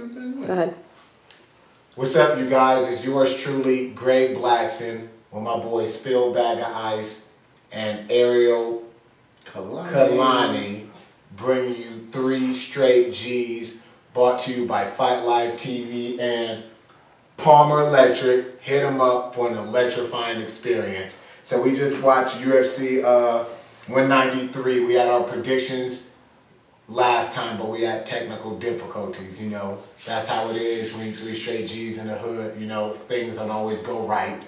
Go ahead. What's up, you guys? It's yours truly, Greg Blackson, with my boy Spill Bag of Ice and Ariel Kalani, bringing you 3 straight G's, brought to you by Fight Live TV and Palmer Electric. Hit them up for an electrifying experience. So we just watched UFC 193. We had our predictions last time, but we had technical difficulties, you know. That's how it is when you 3 straight G's in the hood, you know, things don't always go right.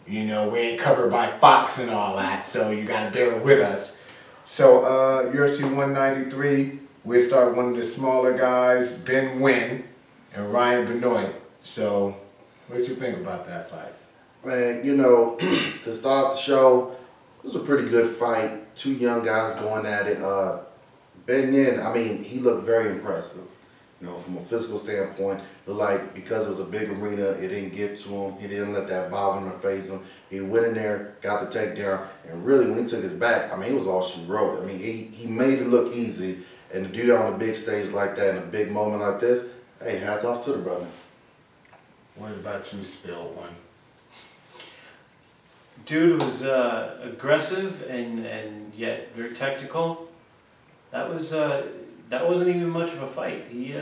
You know, we ain't covered by Fox and all that, so you gotta bear with us. So, UFC 193, we start one of the smaller guys, Ben Nguyen and Ryan Benoit. So, what did you think about that fight? Man, you know, to start the show, it was a pretty good fight. 2 young guys going at it. Ben Nguyen, I mean, he looked very impressive. You know, from a physical standpoint, looked like because it was a big arena, it didn't get to him. He didn't let that bother him or face him. He went in there, got the takedown, and really when he took his back, I mean, it was all she wrote. I mean, he made it look easy, and to do that on a big stage like that in a big moment like this, hey, hats off to the brother. What about you, Spill One? Dude was aggressive and yet very technical. That wasn't even much of a fight. He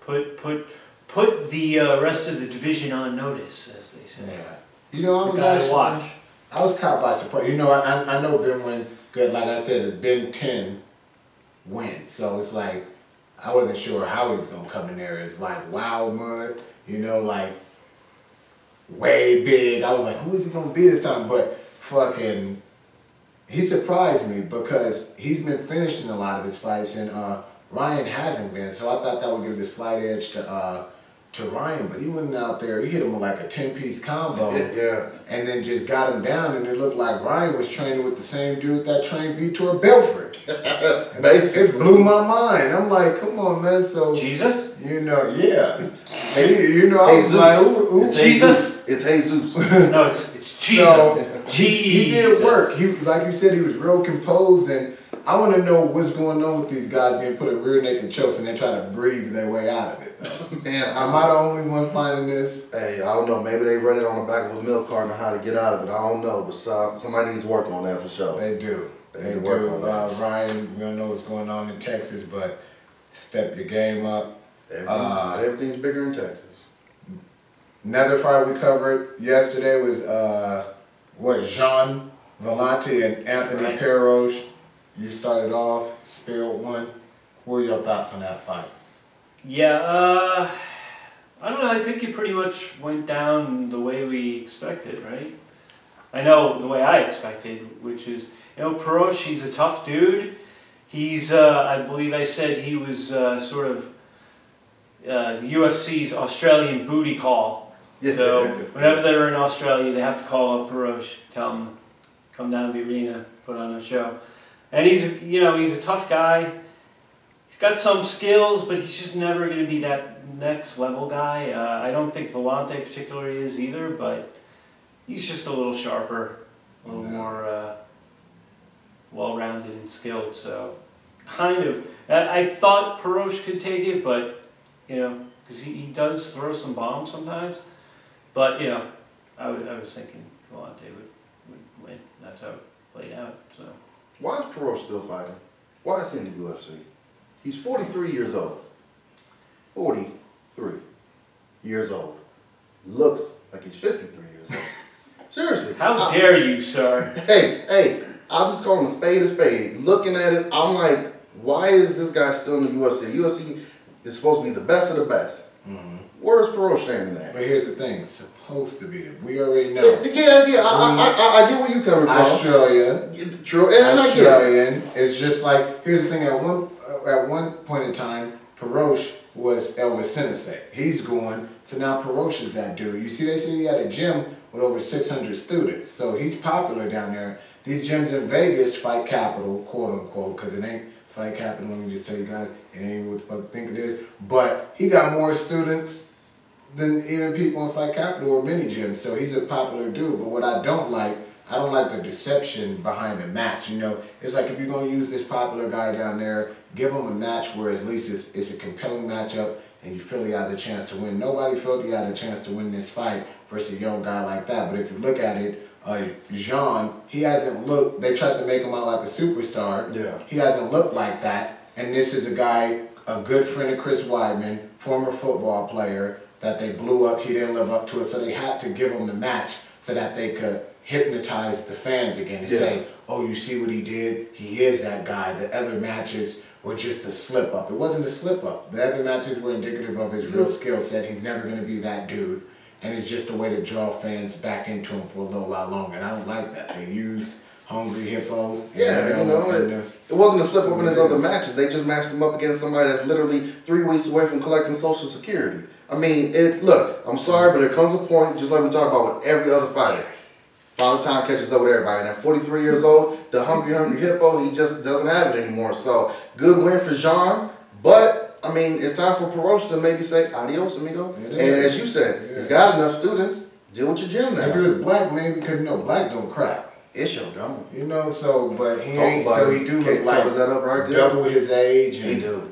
put the rest of the division on notice, as they say. Yeah. You know, I was caught by surprise. You know, I know Ben Nguyen good. Like I said, it's been 10 wins, so it's like I wasn't sure how he was gonna come in there. It's like wild mud, you know, like way big. I was like, who is he gonna be this time? But fucking, he surprised me because he's been finished in a lot of his fights, and Ryan hasn't been. So I thought that would give the slight edge to Ryan. But he went out there, he hit him with like a 10-piece combo, Yeah. and then just got him down. And it looked like Ryan was training with the same dude that trained Vitor Belfort. It blew my mind. I'm like, come on, man. So Jesus? You know, yeah. You know, I was like, who? Jesus? It's Jesus. No, it's Jesus. So, he did work. He, like you said, he was real composed, and I want to know what's going on with these guys getting put in rear naked chokes and they try to breathe their way out of it. Though. Man, am I the only one finding this? Hey, I don't know. Maybe they run it on the back of a milk carton on how to get out of it. I don't know, but somebody needs to work on that for sure. They do. They do. Ryan, we don't know what's going on in Texas, but step your game up. Everything's bigger in Texas. Another fight we covered yesterday was Jean Vellante and Anthony Perosh. You started off, Spilled One. What are your thoughts on that fight? Yeah, I don't know. I think it pretty much went down the way we expected, right? I know the way I expected, which is, you know, Perosh, he's a tough dude. He's, I believe I said he was sort of the UFC's Australian booty call. So whenever they're in Australia, they have to call up Perosh, tell him, come down to the arena, put on a show. And he's, you know, he's a tough guy. He's got some skills, but he's just never going to be that next level guy. I don't think Vellante particularly is either, but he's just a little sharper, a little more well-rounded and skilled. So kind of, I thought Perosh could take it, but, you know, because he does throw some bombs sometimes. But, you know, I was thinking Vellante would win. That's how it played out. So. Why is Perosh still fighting? Why is he in the UFC? He's 43 years old. 43 years old. Looks like he's 53 years old. Seriously. How dare you, sir? Hey, I'm just calling a spade. Looking at it, I'm like, why is this guy still in the UFC? The UFC is supposed to be the best of the best. Mm-hmm. Where's Perosh standing at? But here's the thing, it's supposed to be. We already know. Yeah, I get where you coming from. Australia. True, and Australian. It's just like, here's the thing, at one point in time, Perosh was Elvis Sensei. He's going, so now Perosh is that dude. You see, they say he had a gym with over 600 students, so he's popular down there. These gyms in Vegas, Fight Capital, quote unquote, because it ain't Fight Capital, let me just tell you guys, it ain't what the fuck you think it is, but he got more students than even people in Fight Capital or mini gyms, so he's a popular dude. But what I don't like the deception behind the match. You know, it's like if you're gonna use this popular guy down there, give him a match where at least it's a compelling matchup. and you feel he had a chance to win. Nobody felt he had a chance to win this fight versus a young guy like that. But if you look at it, Jean, he hasn't looked, they tried to make him out like a superstar. Yeah. He hasn't looked like that. And this is a guy, a good friend of Chris Weidman, former football player, that they blew up. He didn't live up to it, so they had to give him the match so that they could hypnotize the fans again and say, oh, you see what he did? He is that guy. The other matches were just a slip up. It wasn't a slip up. The other matches were indicative of his real skill set. He's never going to be that dude. And it's just a way to draw fans back into him for a little while longer. And I don't like that. They used Hungry Hippo. Yeah, you know, it wasn't a slip up in his other matches. They just matched him up against somebody that's literally 3 weeks away from collecting Social Security. I mean, look, I'm sorry, but there comes a point, just like we talk about with every other fighter. Father Time catches up with everybody. And at 43 years old, the Hungry Hippo, he just doesn't have it anymore. So, good win for Jean. But, I mean, it's time for Perosh to maybe say, adios, amigo. And as you said, he's got enough students. Deal with your gym now. If he was black, maybe, because, you know, black don't crack. It sure don't. You know, so, but he ain't, so he do look like that up right good. Double his age. And he do.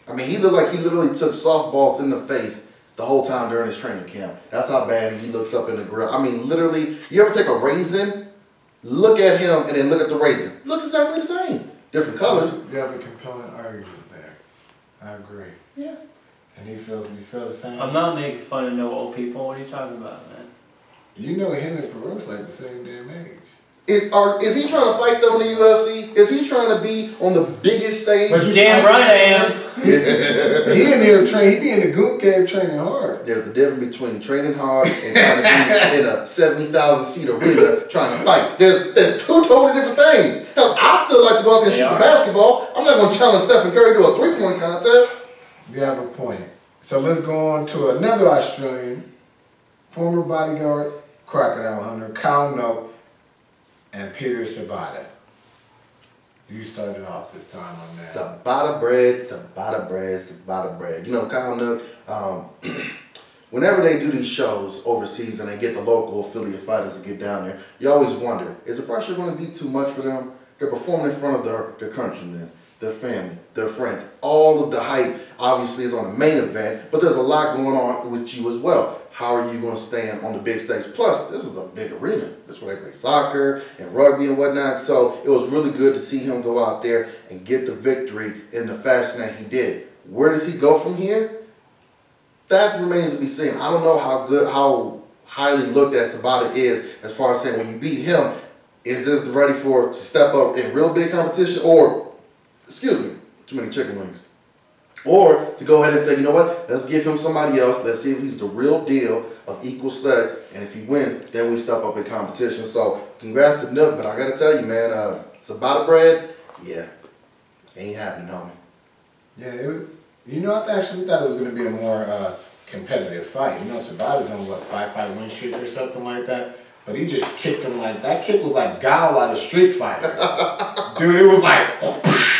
I mean, he looked like he literally took softballs in the face the whole time during his training camp. That's how bad he looks up in the grill. I mean, literally, you ever take a raisin, look at him, and then look at the raisin. Looks exactly the same. Different colors. You have a compelling argument there. I agree. Yeah. And you feel the same? I'm not making fun of no old people. What are you talking about, man? You know him and Perosh like the same damn age. Is he trying to fight though in the UFC? Is he trying to be on the biggest stage? Damn right I am. He in here training. He be in the goon cave training hard. There's a difference between training hard and trying to be in a 70,000 seat arena trying to fight. There's two totally different things. Hell, I still like to go out there and shoot the basketball. I'm not going to challenge Stephen Curry to a 3-point contest. You have a point. So let's go on to another Australian, former bodyguard, crocodile hunter, Kyle Noak, and Peter Sabata. You started off this time on that. Sabata bread. You know, Kyle Nook, whenever they do these shows overseas and they get the local affiliate fighters to get down there, you always wonder, is the pressure going to be too much for them? They're performing in front of their countrymen, their family, their friends. All of the hype obviously is on the main event, but there's a lot going on with you as well. How are you going to stand on the big stage? Plus, this is a big arena. This is where they play soccer and rugby and whatnot. So it was really good to see him go out there and get the victory in the fashion that he did. Where does he go from here? That remains to be seen. I don't know how highly looked at Sabata is as far as saying when you beat him, is this ready to step up in real big competition or, excuse me, too many chicken wings. Or to go ahead and say, you know what, let's give him somebody else. Let's see if he's the real deal of equal stud. And if he wins, then we step up in competition. So congrats to Nook, but I got to tell you, man, Sabata bread, yeah, ain't happening, homie. Yeah, it was, you know, I actually thought it was going to be a more competitive fight. You know, Sabata's on, what, 5-5 win streak or something like that? But he just kicked him like, that kick was like Guile out of Street Fighter. Dude, it was like...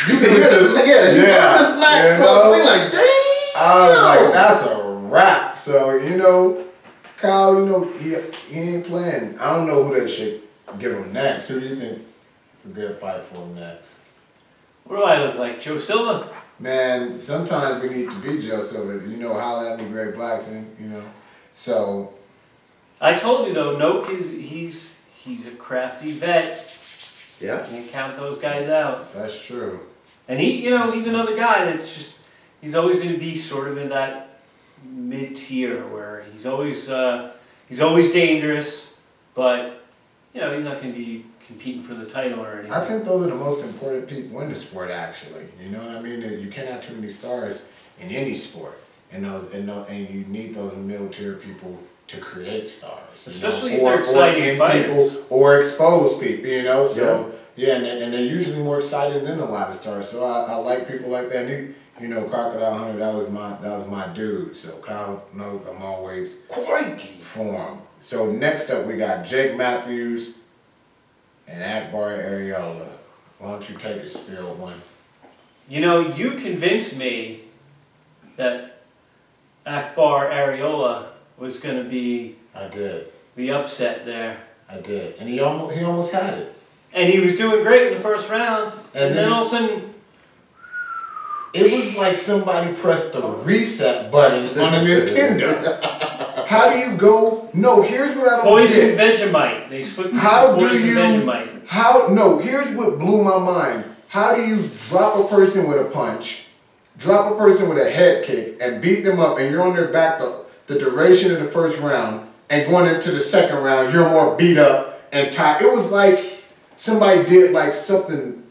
You can hear the smack, you heard the smack, you know? Like, damn! I was like, that's a wrap. So, you know, Kyle, you know, he ain't playing. I don't know who that should give him next. Who do you think is a good fight for him next? What do I look like, Joe Silva? Man, sometimes we need to be Joe Silva. You know, holla at me, Greg Blackson, you know. So... I told you, though, Noak he's a crafty vet. Yeah. Can't count those guys out. That's true. And he's another guy that's just, he's always going to be sort of in that mid-tier where he's always dangerous, but, you know, he's not going to be competing for the title or anything. I think those are the most important people in the sport, actually. You know what I mean? You can't have too many stars in any sport, and you need those middle-tier people to create stars, especially if they're exciting fighters or expose people, you know. So yeah, and they're usually more exciting than a lot of stars. So I like people like that. And you know, Crocodile Hunter, that was my dude. So Kyle Noak, I'm always quaky for him. So next up we got Jake Matthews and Akbar Areola. Why don't you take a spill one? You know, you convinced me that Akbar Areola was going to be the upset there. I did. And he almost had it. And he was doing great in the first round. And then all of a sudden... It was like somebody pressed the reset button on a Nintendo. How do you go? No, here's what I don't Poison get. Vegemite. They slipped How do poison you? Vegemite. How? No, here's what blew my mind. How do you drop a person with a punch, drop a person with a head kick, and beat them up, and you're on their back the duration of the first round, and going into the second round, you're more beat up and tired. It was like somebody did like something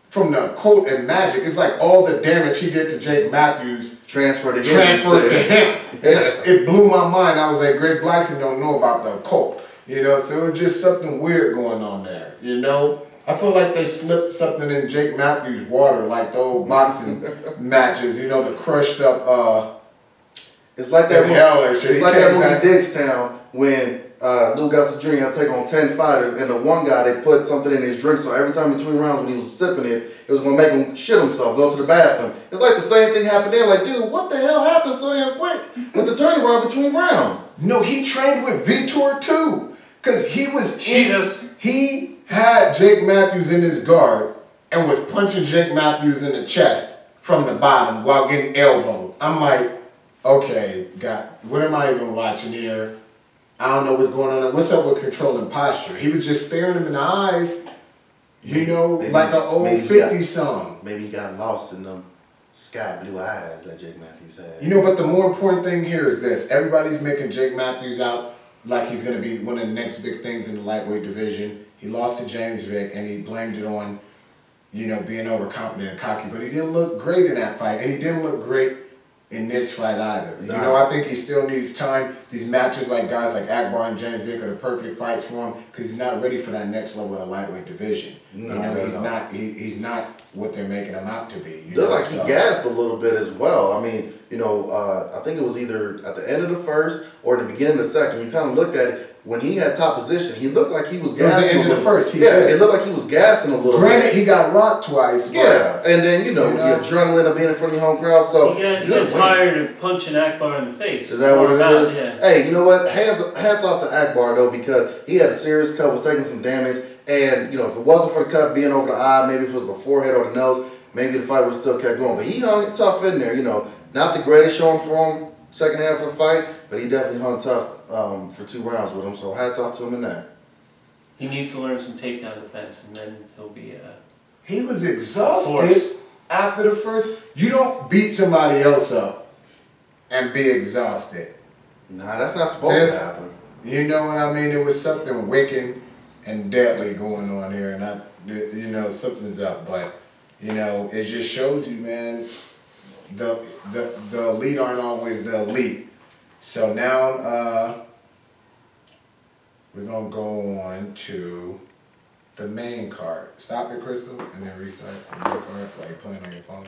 from the Colt and Magic. It's like all the damage he did to Jake Matthews transferred to him. It blew my mind. I was like, Greg Blackson don't know about the Colt. You know, so it was just something weird going on there. You know, I feel like they slipped something in Jake Matthews' water, like the old boxing matches. You know, the crushed up. It's like that. It's like that movie Diggstown when Lou Gossett Jr. had to take on 10 fighters, and the one guy, they put something in his drink, so every time between rounds when he was sipping it, it was going to make him shit himself, go to the bathroom. It's like the same thing happened there. Like, dude, what the hell happened so damn quick with the turnaround between rounds? No, he trained with Vitor too, because he was Jesus. He had Jake Matthews in his guard and was punching Jake Matthews in the chest from the bottom while getting elbowed. I'm like, okay, God, what am I even watching here? I don't know what's going on. What's up with controlling posture? He was just staring him in the eyes, you know, maybe, like an old 50s song. Maybe he got lost in them sky blue eyes that Jake Matthews had. You know, but the more important thing here is this. Everybody's making Jake Matthews out like he's going to be one of the next big things in the lightweight division. He lost to James Vick, and he blamed it on, you know, being overconfident and cocky. But he didn't look great in that fight, and he didn't look great in this fight either. Nah. You know, I think he still needs time. These matches like guys like Akbar and James Vick are the perfect fights for him because he's not ready for that next level of the lightweight division. No, you know, he's not what they're making him out to be. You looked like he gassed a little bit as well. I mean, you know, I think it was either at the end of the first or in the beginning of the second. You kind of looked at it. When he had top position, he looked like he was gassing. It was the end of the first. It looked like he was gassing a little bit. Granted, he got rocked twice. Yeah, and then, you know, the adrenaline of being in front of your home crowd. So he got tired of punching Akbar in the face. Is that what it is? Yeah. Hey, you know what? Hats off to Akbar, though, because he had a serious cut, was taking some damage. And, you know, if it wasn't for the cut being over the eye, maybe if it was the forehead or the nose, maybe the fight would still kept going. But he hung it tough in there, you know. Not the greatest showing for him second half of the fight, but he definitely hung tough for 2 rounds with him. So hats off to him in that. He needs to learn some takedown defense, and then he'll be he was exhausted after the first. You don't beat somebody else up and be exhausted. Nah, that's not supposed to happen. You know what I mean? There was something wicked and deadly going on here, and you know, something's up. But you know, it just shows you, man. The elite aren't always the elite. So now we're gonna go on to the main card. Stop it, Crystal, and then restart the main card while you're playing on your phone.